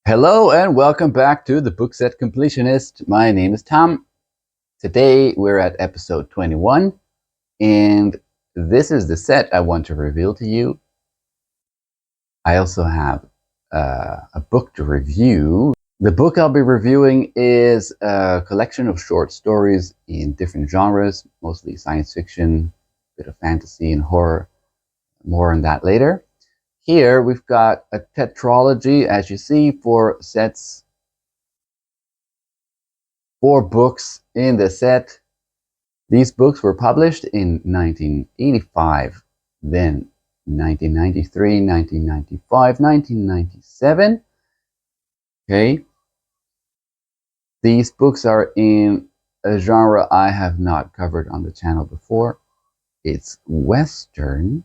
Hello and welcome back to the book set Completionist. My name is Tom. Today we're at episode 21 and this is the set I want to reveal to you. I also have a book to review. The book I'll be reviewing is a collection of short stories in different genres, mostly science fiction, a bit of fantasy and horror. More on that later. Here we've got a tetralogy, as you see, 4 sets, 4 books in the set. These books were published in 1985, then 1993, 1995, 1997. Okay. These books are in a genre I have not covered on the channel before. It's Western.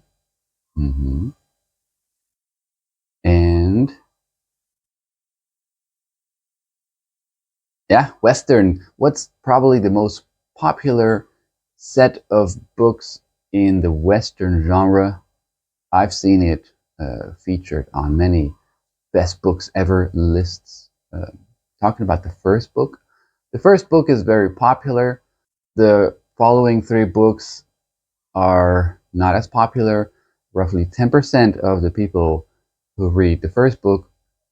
And yeah, Western. What's probably the most popular set of books in the Western genre? I've seen it featured on many best books ever lists. Talking about the first book. The first book is very popular. The following 3 books are not as popular. Roughly 10% of the people who read the first book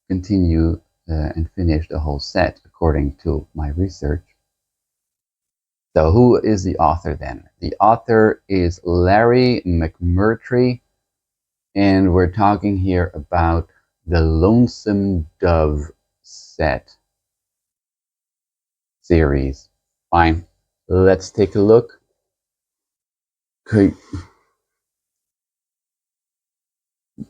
continue and finish the whole set, according to my research. So who is the author then? The author is Larry McMurtry, and we're talking here about the Lonesome Dove set series. Fine, let's take a look. Okay.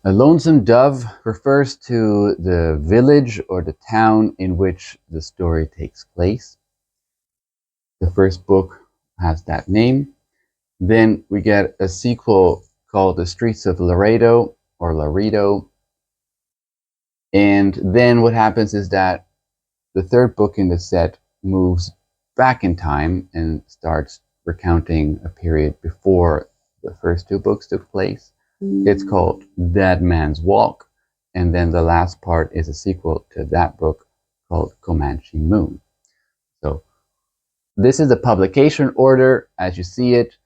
A lonesome dove refers to the village or the town in which the story takes place. The first book has that name. Then we get a sequel called The Streets of Laredo or Laredo. And then what happens is that the third book in the set moves back in time and starts recounting a period before the first 2 books took place. It's called Dead Man's Walk. And then the last part is a sequel to that book called Comanche Moon. So this is the publication order as you see it.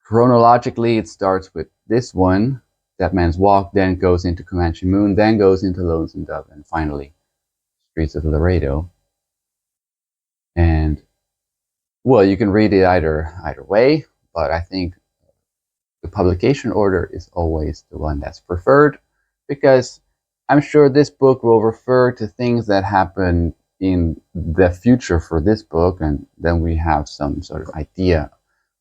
Chronologically, it starts with this one, Dead Man's Walk, then goes into Comanche Moon, then goes into Lonesome Dove, and finally Streets of Laredo. And well, you can read it either way, but I think the publication order is always the one that's preferred, because I'm sure this book will refer to things that happen in the future for this book, and then we have some sort of idea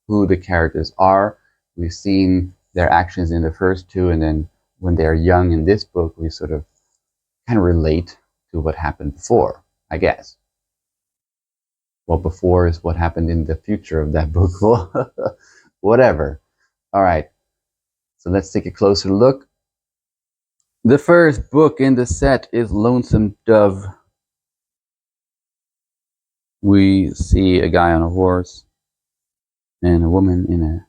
who the characters are. We've seen their actions in the first 2, and then when they're young in this book, we sort of can relate to what happened before, I guess. Well, before is what happened in the future of that book. Well, whatever. All right, so let's take a closer look. The first book in the set is Lonesome Dove. We see a guy on a horse and a woman in a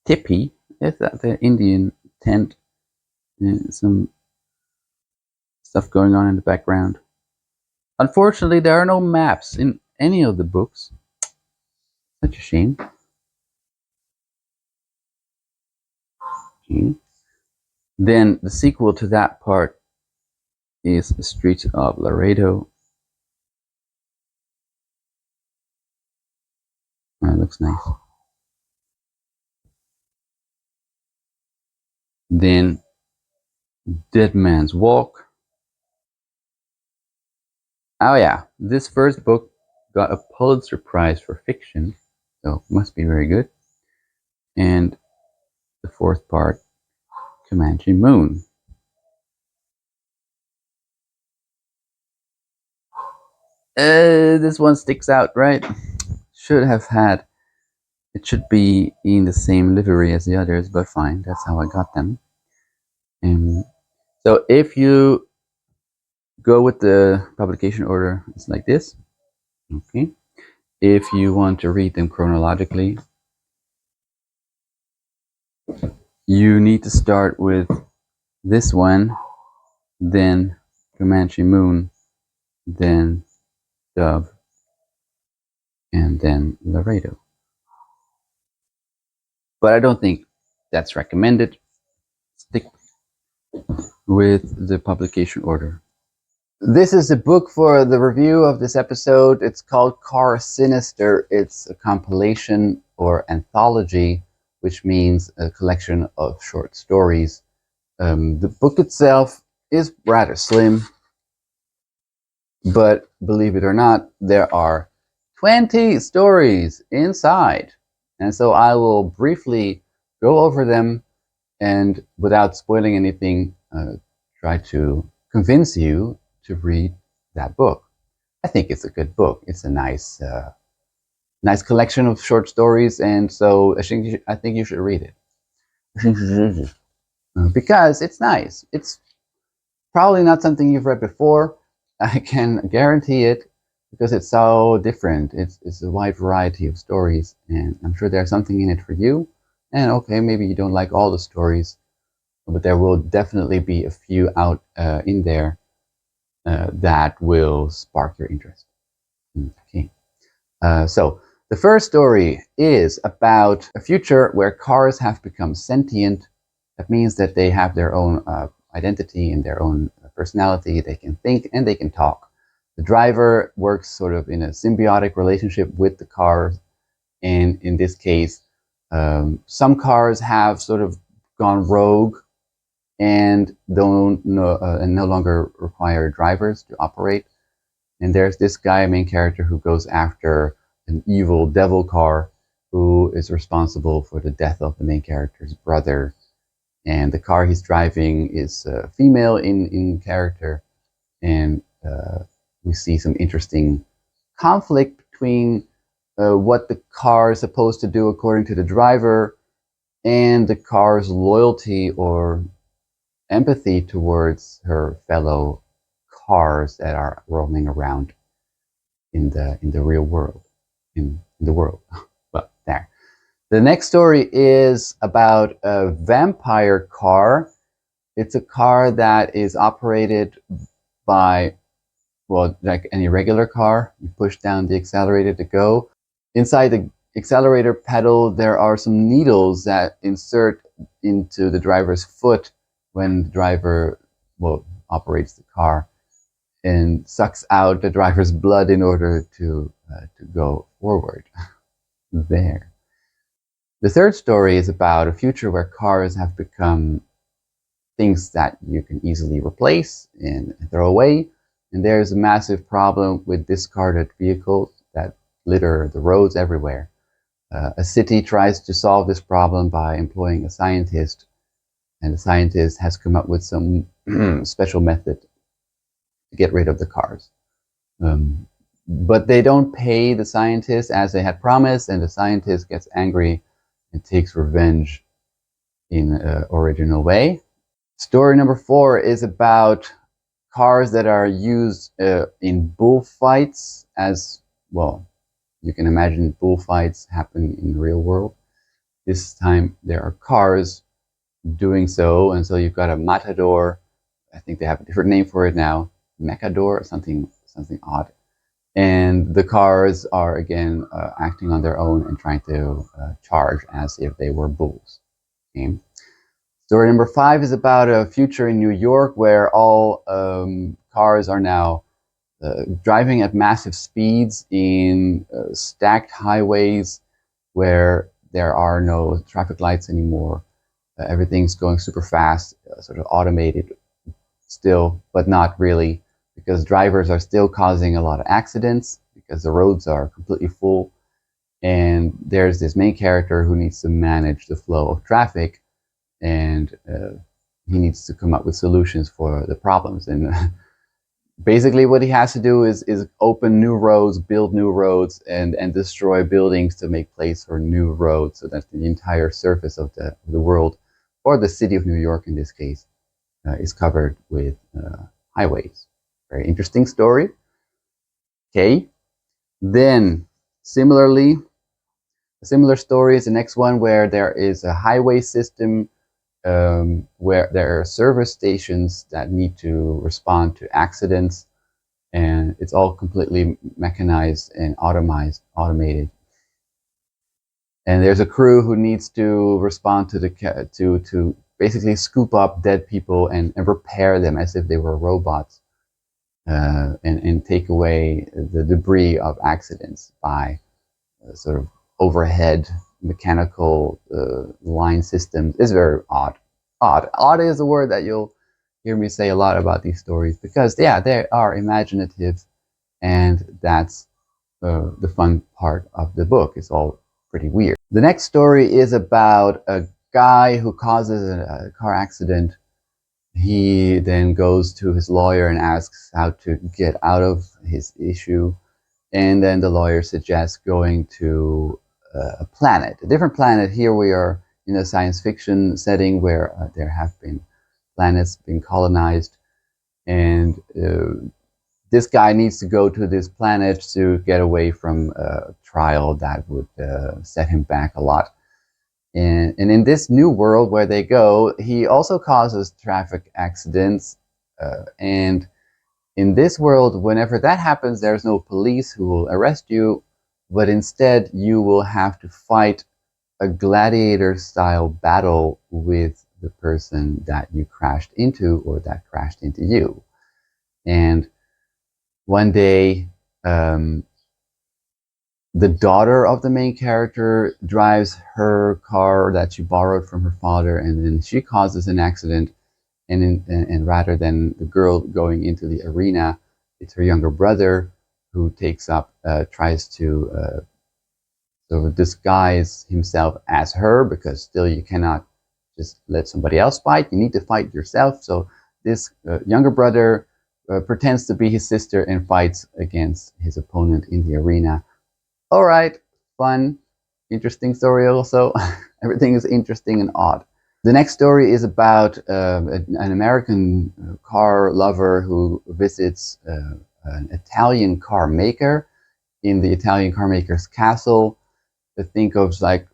tipi. Is that the Indian tent? And some stuff going on in the background. Unfortunately, there are no maps in any of the books. Such a shame. Okay. Then the sequel to that part is The Streets of Laredo. That looks nice. Then Dead Man's Walk. Oh yeah, this first book got a Pulitzer Prize for fiction, so must be very good. And the fourth part, Comanche Moon. This one sticks out, right? Should have had, it should be in the same livery as the others, but fine, that's how I got them. So if you go with the publication order, it's like this. Okay. If you want to read them chronologically, you need to start with this one, then Comanche Moon, then Dove, and then Laredo. But I don't think that's recommended. Stick with the publication order. This is the book for the review of this episode. It's called Car Sinister. It's a compilation or anthology, which means a collection of short stories. The book itself is rather slim, but believe it or not, there are 20 stories inside. And so I will briefly go over them and, without spoiling anything, try to convince you to read that book. I think it's a good book. It's a nice collection of short stories, and so I think you should read it. Because it's nice. It's probably not something you've read before. I can guarantee it, because it's so different. It's a wide variety of stories, and I'm sure there's something in it for you. And okay, maybe you don't like all the stories, but there will definitely be a few out in there that will spark your interest. Okay. So the first story is about a future where cars have become sentient. That means that they have their own identity and their own personality. They can think and they can talk. The driver works sort of in a symbiotic relationship with the car. And in this case, some cars have sort of gone rogue and no longer require drivers to operate. And there's this guy, main character, who goes after an evil devil car who is responsible for the death of the main character's brother. And the car he's driving is female in character. And we see some interesting conflict between what the car is supposed to do according to the driver and the car's loyalty or empathy towards her fellow cars that are roaming around in the real world, in the world. Well, there. The next story is about a vampire car. It's a car that is operated by, well, like any regular car. You push down the accelerator to go. Inside the accelerator pedal, there are some needles that insert into the driver's foot when the driver, well, operates the car, and sucks out the driver's blood in order to go forward. There. The third story is about a future where cars have become things that you can easily replace and throw away. And there's a massive problem with discarded vehicles that litter the roads everywhere. A city tries to solve this problem by employing a scientist, and the scientist has come up with some special method to get rid of the cars. But they don't pay the scientist as they had promised, and the scientist gets angry and takes revenge in an original way. Story number 4 is about cars that are used in bullfights. As well, you can imagine bullfights happen in the real world. This time there are cars doing so, and so you've got a matador. I think they have a different name for it now, mechador, or something odd. And the cars are again acting on their own and trying to charge as if they were bulls. Okay. Story number 5 is about a future in New York where all cars are now driving at massive speeds in stacked highways where there are no traffic lights anymore. Everything's going super fast, sort of automated still, but not really, because drivers are still causing a lot of accidents because the roads are completely full. And there's this main character who needs to manage the flow of traffic, and he needs to come up with solutions for the problems. And basically what he has to do is open new roads, build new roads, and destroy buildings to make place for new roads, so that the entire surface of the world, or the city of New York in this case, is covered with highways. Very interesting story. Okay. Then, similarly, a similar story is the next one, where there is a highway system where there are service stations that need to respond to accidents. and it's all completely mechanized and automated. And there's a crew who needs to respond to to basically scoop up dead people and repair them as if they were robots, and take away the debris of accidents by sort of overhead mechanical line systems. It's very odd. Odd is a word that you'll hear me say a lot about these stories, because yeah, they are imaginative, and that's the fun part of the book. It's all pretty weird. The next story is about a guy who causes a car accident. He then goes to his lawyer and asks how to get out of his issue. And then the lawyer suggests going to a planet, a different planet. Here we are in a science fiction setting where there have been planets being colonized. And this guy needs to go to this planet to get away from a trial that would set him back a lot. And in this new world where they go, he also causes traffic accidents. And in this world, whenever that happens, there's no police who will arrest you, but instead you will have to fight a gladiator-style battle with the person that you crashed into or that crashed into you. And one day, the daughter of the main character drives her car that she borrowed from her father, and then she causes an accident. And rather than the girl going into the arena, it's her younger brother who takes up, tries to sort of disguise himself as her, because still you cannot just let somebody else fight. You need to fight yourself. So this younger brother pretends to be his sister and fights against his opponent in the arena. All right, fun, interesting story also. Everything is interesting and odd. The next story is about an American car lover who visits an Italian car maker in the Italian car maker's castle. Think of like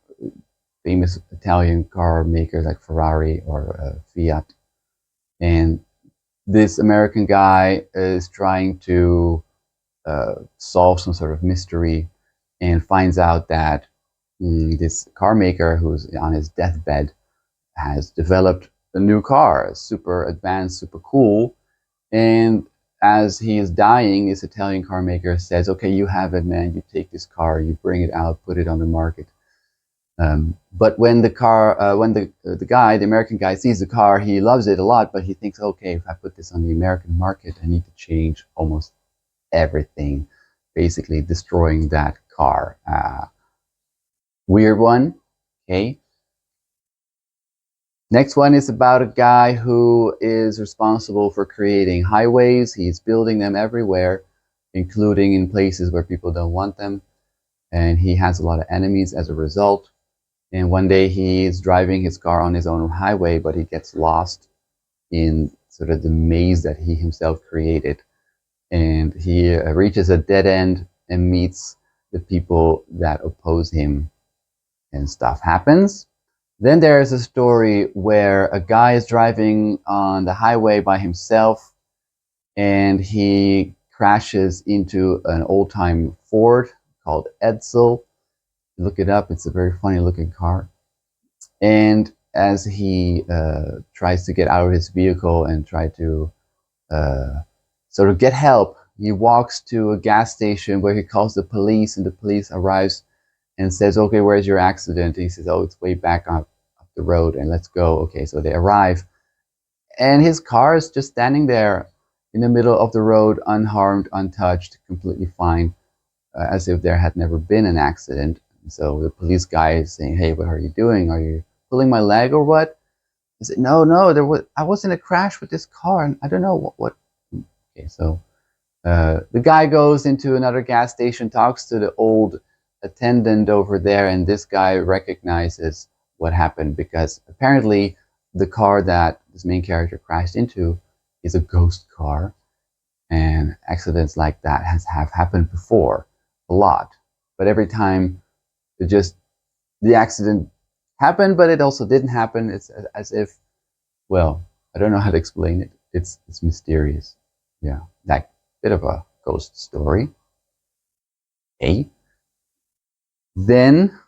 famous Italian car makers like Ferrari or Fiat. And this American guy is trying to solve some sort of mystery, and finds out that this car maker, who's on his deathbed, has developed a new car, super advanced, super cool. And as he is dying, this Italian car maker says, okay, you have it, man. You take this car, you bring it out, put it on the market. But when the American guy sees the car, he loves it a lot, but he thinks, okay, if I put this on the American market, I need to change almost everything, basically destroying that car. Weird one, okay? Next one is about a guy who is responsible for creating highways. He's building them everywhere, including in places where people don't want them. And he has a lot of enemies as a result. And one day he is driving his car on his own highway, but he gets lost in sort of the maze that he himself created. And he reaches a dead end and meets the people that oppose him, and stuff happens. Then there is a story where a guy is driving on the highway by himself, and he crashes into an old-time Ford called Edsel. Look it up, it's a very funny looking car. And as he tries to get out of his vehicle and try to sort of get help, he walks to a gas station where he calls the police, and the police arrives and says, okay, where's your accident? And he says, oh, it's way back up the road, and let's go. Okay, so they arrive, and his car is just standing there in the middle of the road, unharmed, untouched, completely fine, as if there had never been an accident. So the police guy is saying, hey, what are you doing? Are you pulling my leg or what? He said, no, I was in a crash with this car, and I don't know what. Okay, so the guy goes into another gas station, talks to the old attendant over there, and this guy recognizes what happened, because apparently the car that this main character crashed into is a ghost car, and accidents like that have happened before a lot, but every time the accident happened, but it also didn't happen. It's as if, well, I don't know how to explain it. It's mysterious. Yeah, that bit of a ghost story. Okay. Then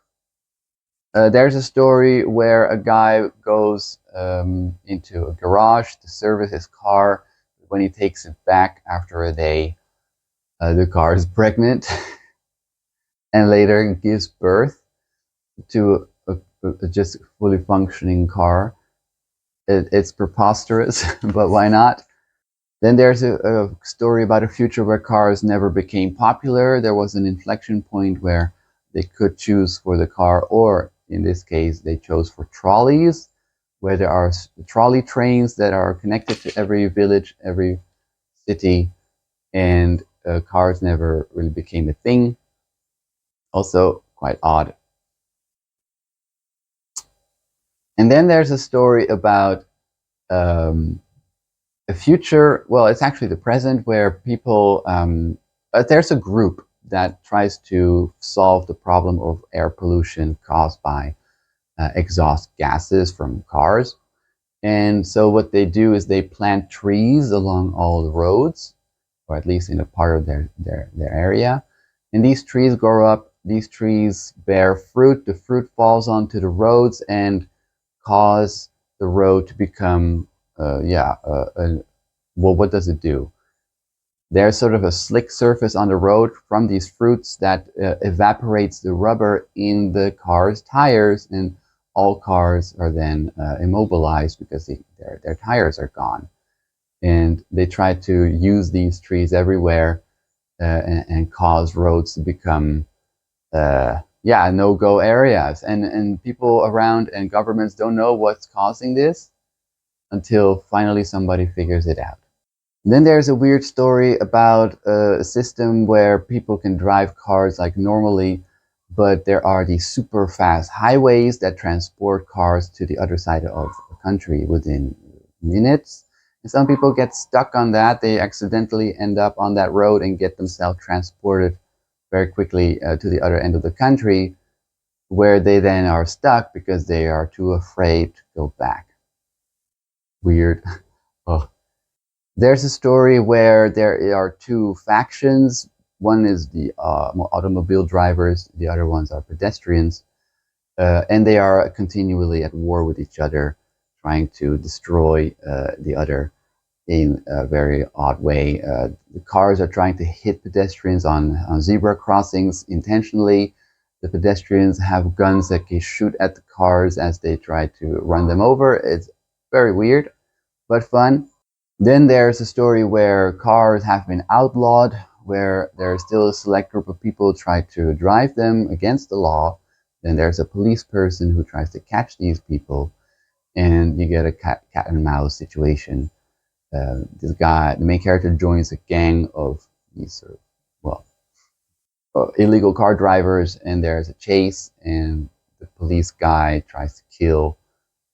there's a story where a guy goes into a garage to service his car. When he takes it back after a day, the car is pregnant and later gives birth to a just fully functioning car. It's preposterous, but why not? Then there's a story about a future where cars never became popular. There was an inflection point where they could choose for the car, or in this case, they chose for trolleys, where there are trolley trains that are connected to every village, every city, and cars never really became a thing. Also, quite odd. And then there's a story about um, a future, well, it's actually the present, where people, there's a group that tries to solve the problem of air pollution caused by exhaust gases from cars. And so what they do is they plant trees along all the roads, or at least in a part of their area. And these trees grow up, these trees bear fruit, the fruit falls onto the roads and cause the road to become, well, what does it do? There's sort of a slick surface on the road from these fruits that evaporates the rubber in the car's tires, and all cars are then immobilized because their tires are gone. And they try to use these trees everywhere and cause roads to become no-go areas. And people around and governments don't know what's causing this until finally somebody figures it out. Then there's a weird story about a system where people can drive cars like normally, but there are these super fast highways that transport cars to the other side of the country within minutes. And some people get stuck on that. They accidentally end up on that road and get themselves transported very quickly to the other end of the country, where they then are stuck because they are too afraid to go back. Weird. Oh. There's a story where there are two factions. One is the automobile drivers, the other ones are pedestrians, and they are continually at war with each other, trying to destroy the other in a very odd way. The cars are trying to hit pedestrians on zebra crossings intentionally. The pedestrians have guns that can shoot at the cars as they try to run them over. It's very weird, but fun. Then there's a story where cars have been outlawed, where there's still a select group of people try to drive them against the law. Then there's a police person who tries to catch these people, and you get a cat and mouse situation. This guy, the main character, joins a gang of these sort of, illegal car drivers, and there's a chase, and the police guy tries to kill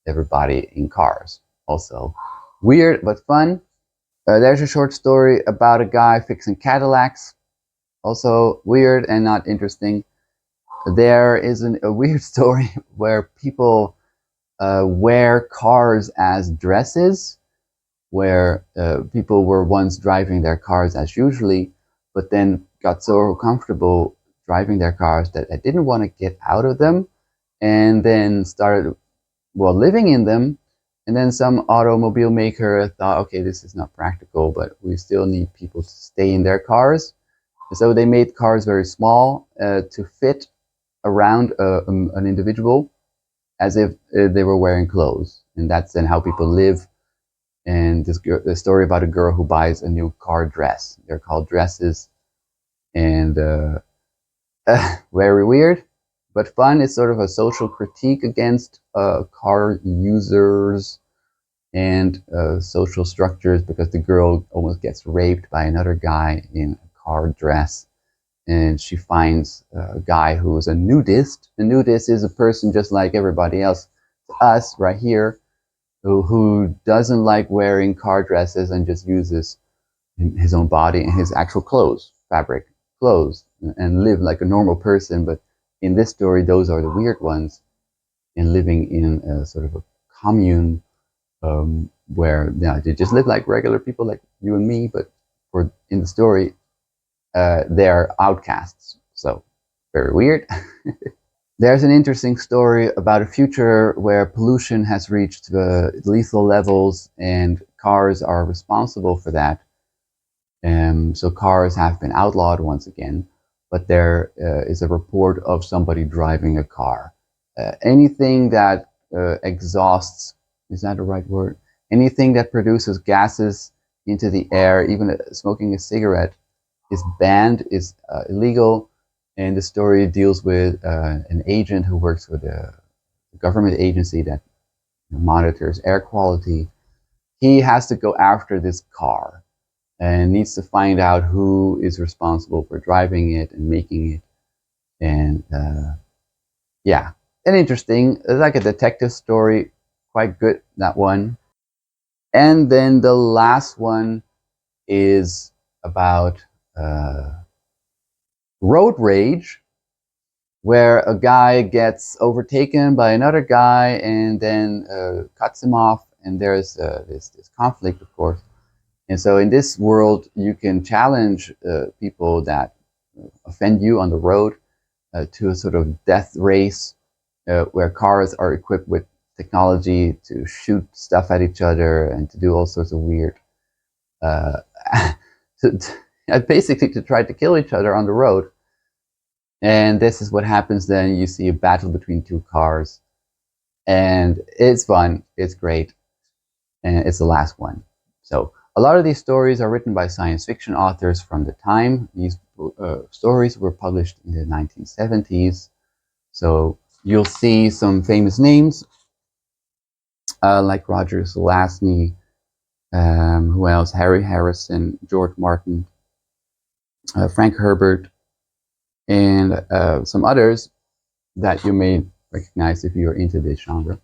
everybody in cars. Also weird, but fun. There's a short story about a guy fixing Cadillacs. Also weird and not interesting. There is a weird story where people wear cars as dresses, where people were once driving their cars as usually, but then got so comfortable driving their cars that they didn't want to get out of them, and then started, living in them. And then some automobile maker thought, okay, this is not practical, but we still need people to stay in their cars. And so they made cars very small to fit around an individual as if they were wearing clothes. And that's then how people live. And the story about a girl who buys a new car dress. They're called dresses. And very weird, but fun. It's sort of a social critique against car users and social structures, because the girl almost gets raped by another guy in a car dress, and she finds a guy who is a nudist. A nudist is a person just like everybody else, us right here, who doesn't like wearing car dresses and just uses his own body and his actual clothes, fabric clothes, and live like a normal person. But in this story, those are the weird ones, and living in a sort of a commune where they just live like regular people like you and me, but in the story, they're outcasts. So very weird. There's an interesting story about a future where pollution has reached lethal levels and cars are responsible for that. So cars have been outlawed once again, but there is a report of somebody driving a car. Anything that exhausts, is that the right word? Anything that produces gases into the air, even smoking a cigarette, is banned, is illegal. And the story deals with an agent who works with a government agency that monitors air quality. He has to go after this car and needs to find out who is responsible for driving it and making it. And yeah, and interesting. It's like a detective story, quite good, that one. And then the last one is about road rage, where a guy gets overtaken by another guy and then cuts him off, and there's this conflict, of course. And so in this world, you can challenge people that offend you on the road to a sort of death race where cars are equipped with technology to shoot stuff at each other and to do all sorts of weird, uh, basically to try to kill each other on the road. And this is what happens then. You see a battle between two cars, and it's fun, it's great, and it's the last one. So a lot of these stories are written by science fiction authors from the time. These stories were published in the 1970s. So you'll see some famous names like Roger Zelazny, who else? Harry Harrison, George Martin, Frank Herbert, and some others that you may recognize if you're into this genre.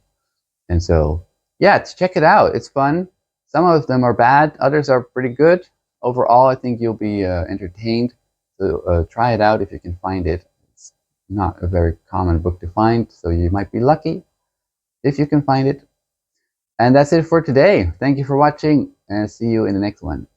And so, yeah, check it out. It's fun. Some of them are bad, others are pretty good. Overall, I think you'll be entertained. So try it out if you can find it. It's not a very common book to find, so you might be lucky if you can find it. And that's it for today. Thank you for watching, and see you in the next one.